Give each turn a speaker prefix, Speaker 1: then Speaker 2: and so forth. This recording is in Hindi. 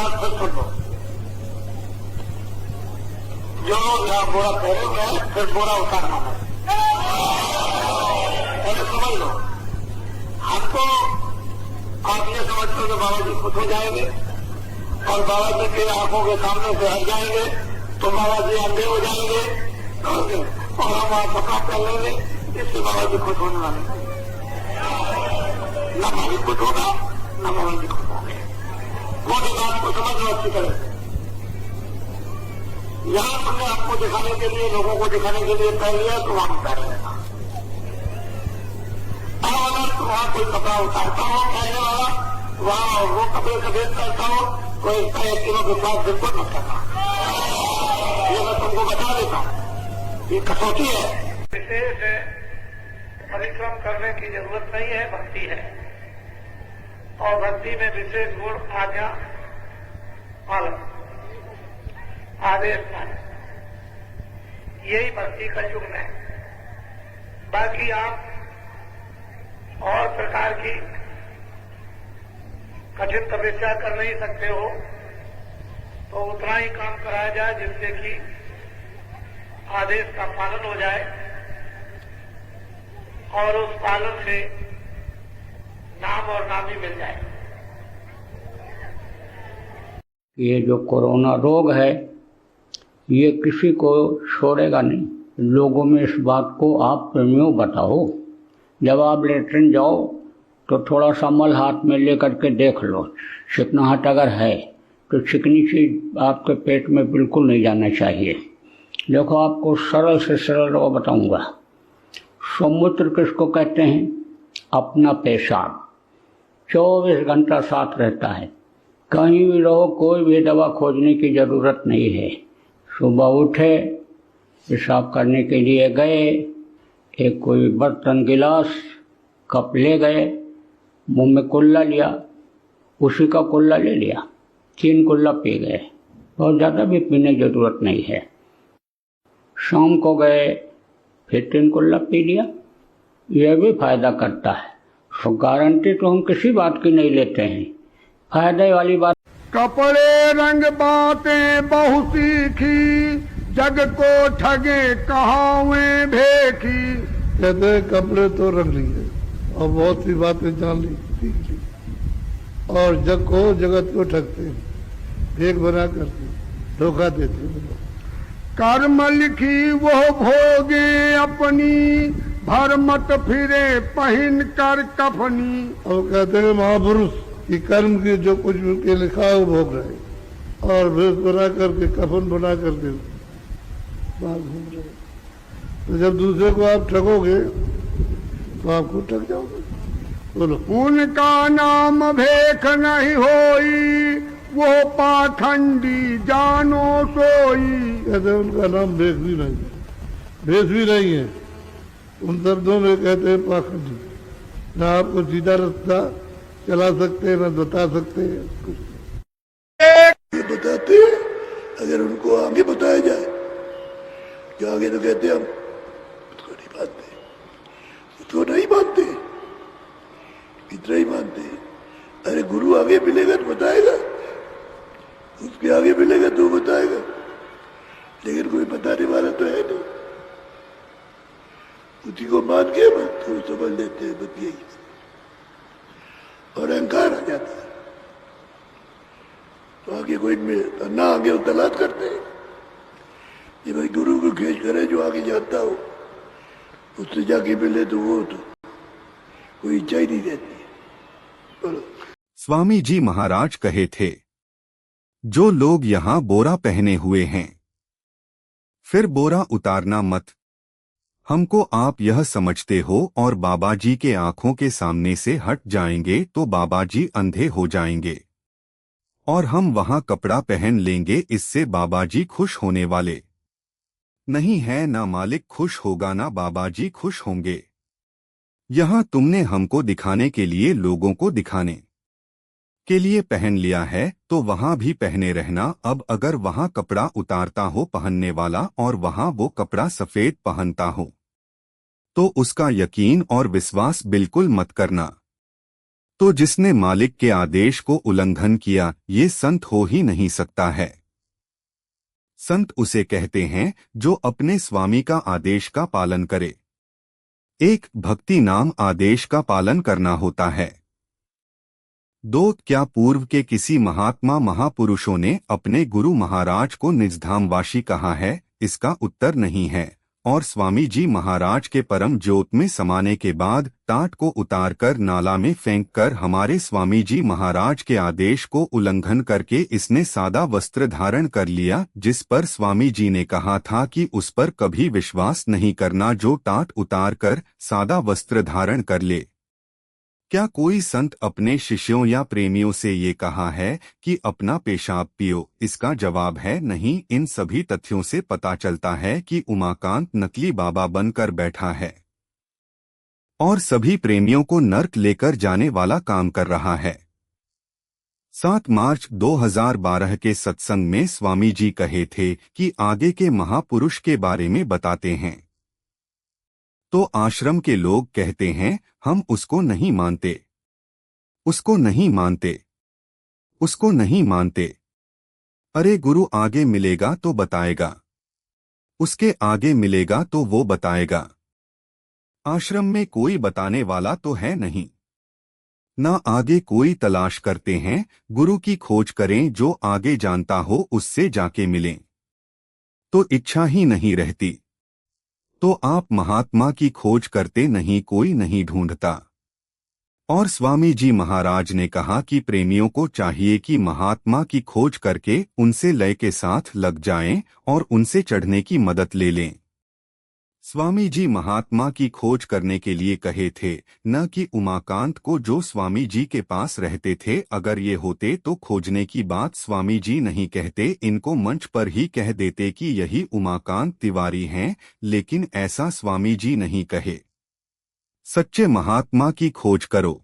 Speaker 1: बात फिर सुन लो। जो लोग यहाँ बोरा पहने हुए हैं फिर बोरा उतारना है, पहले समझ लो। हमको आप ये समझते हो कि बाबा जी खुश हो जाएंगे और बाबा जी के आंखों के सामने से हट जाएंगे तो बाबा जी अंधे हो जाएंगे और हम वहां कपड़ा पहन लेंगे, इससे बाबा जी खुश होने वाले न मालिक खुश होगा न बाबा जी खुश होंगे। मोटी बात को समझ लो अच्छी तरह से। यहाँ तुमने आपको दिखाने के लिए, लोगों को दिखाने के लिए पहन लिया तो वहां पहन लेना। अब अगर वहां कोई कपड़ा उतारता हो पहनने वाला, वहां वो कपड़े का भेद करता हो, कोई इसका 1 किलो के साथ बिल्कुल मत करना। ये मैं तुमको बता देता हूँ, ये कसौटी है।
Speaker 2: विशेष परिश्रम करने की जरूरत नहीं है, भक्ति है। और भक्ति में विशेष गुण आज्ञा पालन, आदेश पालन, यही भक्ति का युग है। बाकी आप और प्रकार की कठिन तपस्या कर नहीं सकते हो, तो उतना ही काम कराया जाए जिससे कि आदेश का पालन हो जाए और उस पालन से नाम और नामी मिल जाए।
Speaker 3: ये जो कोरोना रोग है ये किसी को छोड़ेगा नहीं। लोगों में इस बात को आप प्रेमियों बताओ। जब आप लेटरिन जाओ तो थोड़ा सा मल हाथ में लेकर के देख लो, चिकनाहट अगर है तो चिकनी चीज आपके पेट में बिल्कुल नहीं जाना चाहिए। देखो आपको सरल से सरल वो बताऊंगा। समुद्र किसको कहते हैं? अपना पेशाब 24 घंटा साथ रहता है। कहीं भी रहो, कोई भी दवा खोजने की जरूरत नहीं है। सुबह उठे, पेशाब करने के लिए गए, एक कोई बर्तन गिलास कप ले गए, मुंह में कुल्ला लिया, उसी का कुल्ला ले लिया, 3 कुल्ला पी गए, बहुत ज़्यादा भी पीने की जरूरत नहीं है। शाम को गए फिर 3 कुल्ला पी लिया, यह भी फायदा करता है। तो गारंटी तो हम किसी बात की नहीं लेते हैं, फायदे वाली बात।
Speaker 4: कपड़े रंग बातें बहु सीखी, जग को ठगे कहावे भेखी।
Speaker 5: कहते हैं कपड़े तो रंग लिए और बहुत सी बातें जान ली, सीख ली, और जग को जगत को ठगते हैं, भेख बना करते धोखा देते हैं।
Speaker 4: कर्म लिखी वो भोगे अपनी, भर मत फिरे पहन कर कफनी।
Speaker 5: और कहते हैं महापुरुष कि कर्म की जो कुछ उनके लिखा है वो भोग रहे और भेष बना करके कफन बना करके बाहर घूम रहे। तो जब दूसरे को आप ठगोगे तो आप खुद ठग जाओगे। बोलो।
Speaker 4: उनका नाम भेख नहीं होई, वो पाखंडी जानो सोई।
Speaker 5: कहते उनका नाम भेष भी नहीं, भेष भी नहीं है। उन शब्दों में कहते हैं पाखंडी, न आपको सीधा रास्ता चला सकते हैं, न बता सकते हैं कुछ। ये बताते हैं, अगर उनको आगे बताया जाए क्या आगे तो कहते हम उसको नहीं मानते, उसको नहीं मानते, इतना ही मानते। अरे गुरु आगे मिलेगा तो बताएगा, उसके आगे मिलेगा तो बताएगा, लेकिन कोई बताने वाला तो है नहीं। उसी को मान के बस तो समझ लेते हैं, बस यही और अहंकार आ जाता है। तो आगे कोई ना आगे वो तलाश करते हैं ये भाई गुरु को खींच करे जो आगे जाता हो, उससे जाके मिले तो वो तो कोई इच्छा ही नहीं रहती है। बोलो।
Speaker 6: स्वामी जी महाराज कहे थे, जो लोग यहाँ बोरा पहने हुए हैं फिर बोरा उतारना मत। हमको आप यह समझते हो और बाबा जी के आंखों के सामने से हट जाएंगे तो बाबा जी अंधे हो जाएंगे और हम वहां कपड़ा पहन लेंगे, इससे बाबा जी खुश होने वाले नहीं है। ना मालिक खुश होगा ना बाबा जी खुश होंगे। यहाँ तुमने हमको दिखाने के लिए, लोगों को दिखाने के लिए पहन लिया है तो वहां भी पहने रहना। अब अगर वहां कपड़ा उतारता हो पहनने वाला और वहां वो कपड़ा सफेद पहनता हो तो उसका यकीन और विश्वास बिल्कुल मत करना। तो जिसने मालिक के आदेश को उल्लंघन किया ये संत हो ही नहीं सकता है। संत उसे कहते हैं जो अपने स्वामी का आदेश का पालन करे। एक, भक्ति नाम आदेश का पालन करना होता है। 2, क्या पूर्व के किसी महात्मा महापुरुषों ने अपने गुरु महाराज को निजधामवासी कहा है? इसका उत्तर नहीं है। और स्वामी जी महाराज के परम ज्योत में समाने के बाद टाट को उतारकर नाला में फेंककर हमारे स्वामी जी महाराज के आदेश को उल्लंघन करके इसने सादा वस्त्र धारण कर लिया, जिस पर स्वामी जी ने कहा था कि उस पर कभी विश्वास नहीं करना जो टाट उतारकर सादा वस्त्र धारण कर ले। क्या कोई संत अपने शिष्यों या प्रेमियों से ये कहा है कि अपना पेशाब पियो? इसका जवाब है नहीं। इन सभी तथ्यों से पता चलता है कि उमाकांत नकली बाबा बनकर बैठा है और सभी प्रेमियों को नर्क लेकर जाने वाला काम कर रहा है। 7 मार्च 2012 के सत्संग में स्वामी जी कहे थे कि आगे के महापुरुष के बारे में बताते हैं, तो आश्रम के लोग कहते हैं हम उसको नहीं मानते, उसको नहीं मानते, उसको नहीं मानते। अरे गुरु आगे मिलेगा तो बताएगा, उसके आगे मिलेगा तो वो बताएगा। आश्रम में कोई बताने वाला तो है नहीं, ना आगे कोई तलाश करते हैं। गुरु की खोज करें, जो आगे जानता हो उससे जाके मिलें। तो इच्छा ही नहीं रहती तो आप महात्मा की खोज करते नहीं, कोई नहीं ढूंढता। और स्वामी जी महाराज ने कहा कि प्रेमियों को चाहिए कि महात्मा की खोज करके उनसे लय के साथ लग जाएं और उनसे चढ़ने की मदद ले लें। स्वामी जी महात्मा की खोज करने के लिए कहे थे, न कि उमाकांत को जो स्वामी जी के पास रहते थे। अगर ये होते तो खोजने की बात स्वामी जी नहीं कहते, इनको मंच पर ही कह देते कि यही उमाकांत तिवारी हैं, लेकिन ऐसा स्वामी जी नहीं कहे। सच्चे महात्मा की खोज करो।